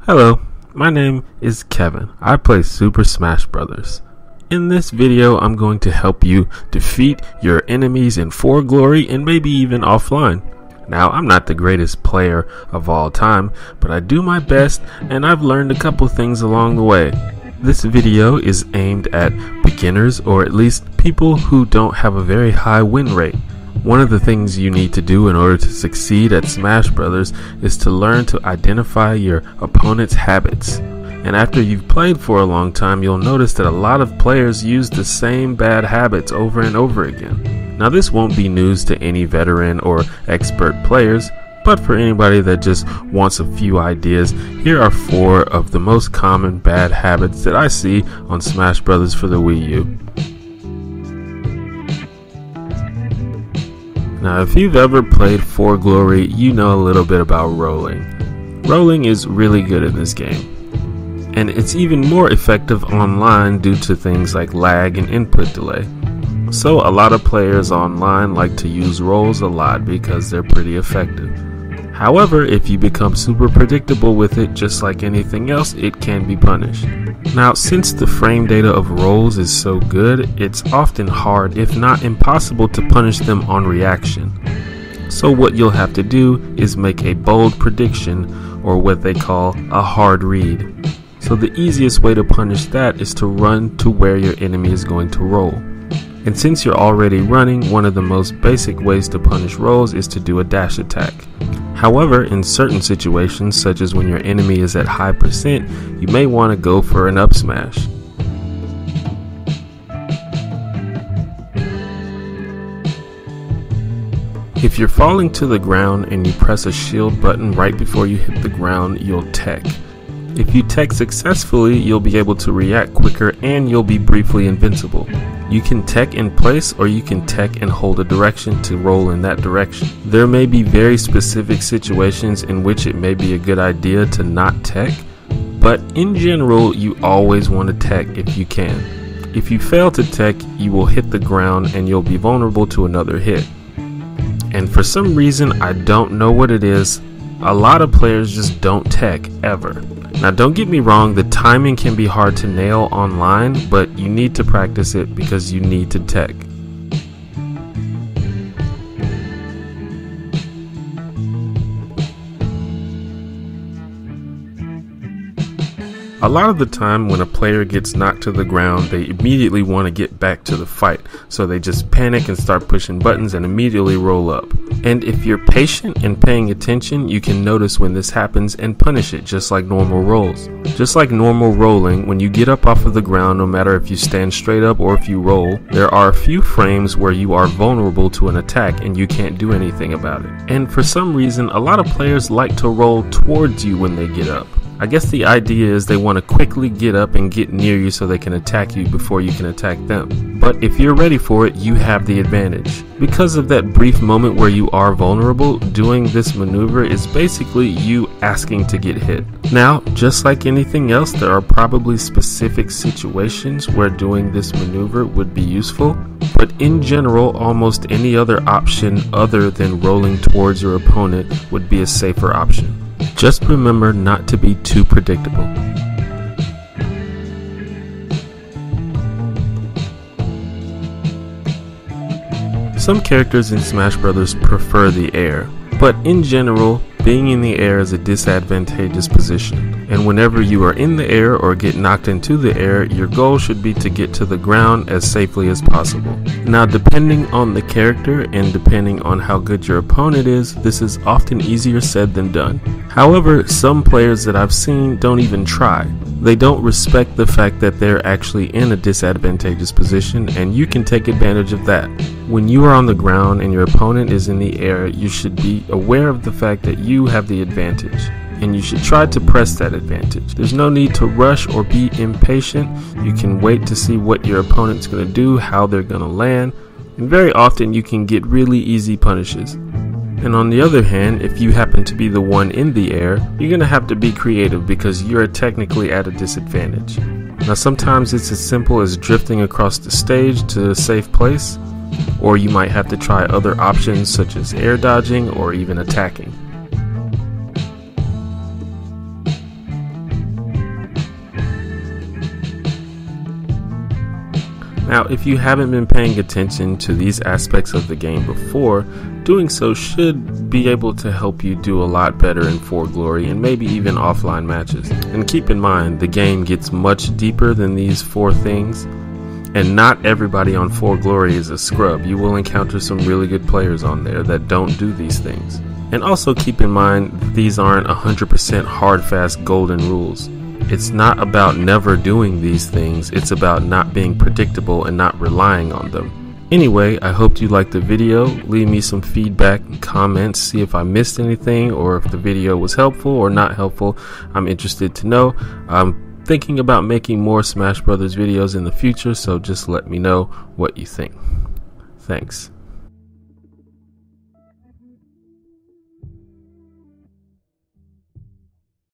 Hello, my name is Kevin. I play Super Smash Bros. In this video, I'm going to help you defeat your enemies in For Glory and maybe even offline. Now, I'm not the greatest player of all time, but I do my best and I've learned a couple things along the way. This video is aimed at beginners, or at least people who don't have a very high win rate. One of the things you need to do in order to succeed at Smash Brothers is to learn to identify your opponent's habits. And after you've played for a long time, you'll notice that a lot of players use the same bad habits over and over again. Now, this won't be news to any veteran or expert players, but for anybody that just wants a few ideas, here are 4 of the most common bad habits that I see on Smash Brothers for the Wii U. Now, if you've ever played For Glory, you know a little bit about rolling. Rolling is really good in this game, and it's even more effective online due to things like lag and input delay. So a lot of players online like to use rolls a lot because they're pretty effective. However, if you become super predictable with it, just like anything else, it can be punished. Now, since the frame data of rolls is so good, it's often hard, if not impossible, to punish them on reaction. So what you'll have to do is make a bold prediction, or what they call a hard read. So the easiest way to punish that is to run to where your enemy is going to roll. And since you're already running, one of the most basic ways to punish rolls is to do a dash attack. However, in certain situations, such as when your enemy is at high percent, you may want to go for an up smash. If you're falling to the ground and you press a shield button right before you hit the ground, you'll tech. If you tech successfully, you'll be able to react quicker and you'll be briefly invincible. You can tech in place, or you can tech and hold a direction to roll in that direction. There may be very specific situations in which it may be a good idea to not tech, but in general, you always want to tech if you can. If you fail to tech, you will hit the ground and you'll be vulnerable to another hit. And for some reason, I don't know what it is, a lot of players just don't tech ever. Now, don't get me wrong, the timing can be hard to nail online, but you need to practice it because you need to tech. A lot of the time when a player gets knocked to the ground, they immediately want to get back to the fight, so they just panic and start pushing buttons and immediately roll up. And if you're patient and paying attention, you can notice when this happens and punish it just like normal rolls. Just like normal rolling, when you get up off of the ground, no matter if you stand straight up or if you roll, there are a few frames where you are vulnerable to an attack and you can't do anything about it. And for some reason, a lot of players like to roll towards you when they get up. I guess the idea is they want to quickly get up and get near you so they can attack you before you can attack them. But if you're ready for it, you have the advantage. Because of that brief moment where you are vulnerable, doing this maneuver is basically you asking to get hit. Now, just like anything else, there are probably specific situations where doing this maneuver would be useful, but in general, almost any other option other than rolling towards your opponent would be a safer option. Just remember not to be too predictable. Some characters in Smash Bros. Prefer the air, but in general, being in the air is a disadvantageous position, and whenever you are in the air or get knocked into the air, your goal should be to get to the ground as safely as possible. Now, depending on the character and depending on how good your opponent is, this is often easier said than done. However, some players that I've seen don't even try. They don't respect the fact that they're actually in a disadvantageous position, and you can take advantage of that. When you are on the ground and your opponent is in the air, you should be aware of the fact that you have the advantage, and you should try to press that advantage. There's no need to rush or be impatient. You can wait to see what your opponent's going to do, how they're going to land, and very often you can get really easy punishes. And on the other hand, if you happen to be the one in the air, you're going to have to be creative because you're technically at a disadvantage. Now, sometimes it's as simple as drifting across the stage to a safe place, or you might have to try other options such as air dodging or even attacking. Now, if you haven't been paying attention to these aspects of the game before, doing so should be able to help you do a lot better in For Glory and maybe even offline matches. And keep in mind, the game gets much deeper than these 4 things, and not everybody on For Glory is a scrub. You will encounter some really good players on there that don't do these things. And also keep in mind, these aren't 100% hard, fast, golden rules. It's not about never doing these things, it's about not being predictable and not relying on them. Anyway, I hope you liked the video. Leave me some feedback and comments, see if I missed anything or if the video was helpful or not helpful. I'm interested to know. I'm thinking about making more Smash Brothers videos in the future, so just let me know what you think. Thanks.